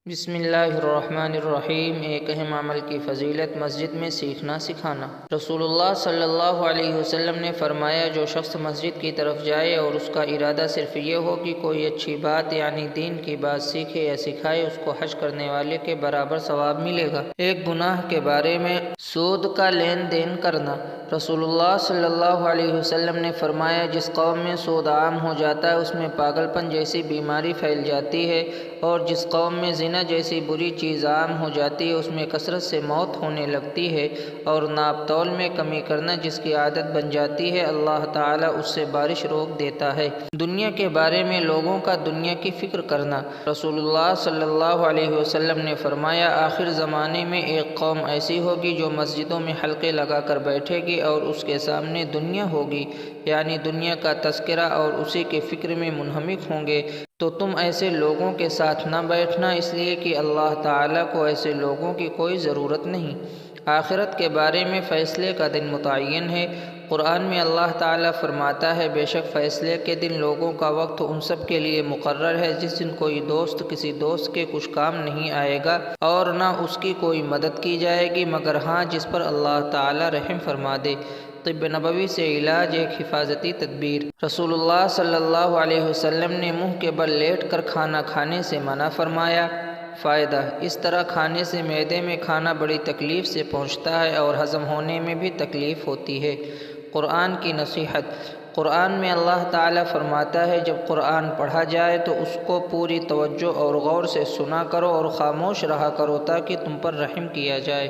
بسم اللہ الرحمن الرحیم۔ ایک اہم عمل کی فضیلت، مسجد میں سیکھنا سکھانا۔ رسول اللہ صلی اللہ علیہ وسلم نے فرمایا، جو شخص مسجد کی طرف جائے اور اس کا ارادہ صرف یہ ہو کہ کوئی اچھی بات یعنی دین کی بات سیکھے یا سکھائے، اس کو حج کرنے والے کے برابر ثواب ملے گا۔ ایک گناہ کے بارے میں، سود کا لین دین کرنا۔ رسول اللہ صلی اللہ علیہ وسلم نے فرمایا، جس قوم میں سود عام ہو جاتا ہے اس میں پاگل پن جیسی بیماری پھیل جاتی ہے، اور جس قوم میں زنا جیسی بری چیز عام ہو جاتی ہے اس میں کثرت سے موت ہونے لگتی ہے، اور ناپ تول میں کمی کرنا جس کی عادت بن جاتی ہے اللہ تعالیٰ اس سے بارش روک دیتا ہے۔ دنیا کے بارے میں، لوگوں کا دنیا کی فکر کرنا۔ رسول اللہ صلی اللہ علیہ وسلم نے فرمایا، آخر زمانے میں ایک قوم ایسی ہوگی جو مسجدوں میں حلقے لگا کر بیٹھے گی اور اس کے سامنے دنیا ہوگی، یعنی دنیا کا تذکرہ، اور اسی کے فکر میں منہمک ہوں گے۔ تو تم ایسے لوگوں کے ساتھ نہ بیٹھنا، اس لیے کہ اللہ تعالیٰ کو ایسے لوگوں کی کوئی ضرورت نہیں۔ آخرت کے بارے میں، فیصلے کا دن متعین ہے۔ قرآن میں اللہ تعالیٰ فرماتا ہے، بے شک فیصلے کے دن لوگوں کا وقت ان سب کے لیے مقرر ہے، جس دن کوئی دوست کسی دوست کے کچھ کام نہیں آئے گا اور نہ اس کی کوئی مدد کی جائے گی، مگر ہاں جس پر اللہ تعالیٰ رحم فرما دے۔ طب نبوی سے علاج ایک حفاظتی تدبیر۔ رسول اللہ صلی اللہ علیہ وسلم نے منہ کے بل لیٹ کر کھانا کھانے سے منع فرمایا۔ فائدہ: اس طرح کھانے سے معدے میں کھانا بڑی تکلیف سے پہنچتا ہے اور ہضم ہونے میں بھی تکلیف ہوتی ہے۔ قرآن کی نصیحت۔ قرآن میں اللہ تعالیٰ فرماتا ہے، جب قرآن پڑھا جائے تو اس کو پوری توجہ اور غور سے سنا کرو اور خاموش رہا کرو تاکہ تم پر رحم کیا جائے۔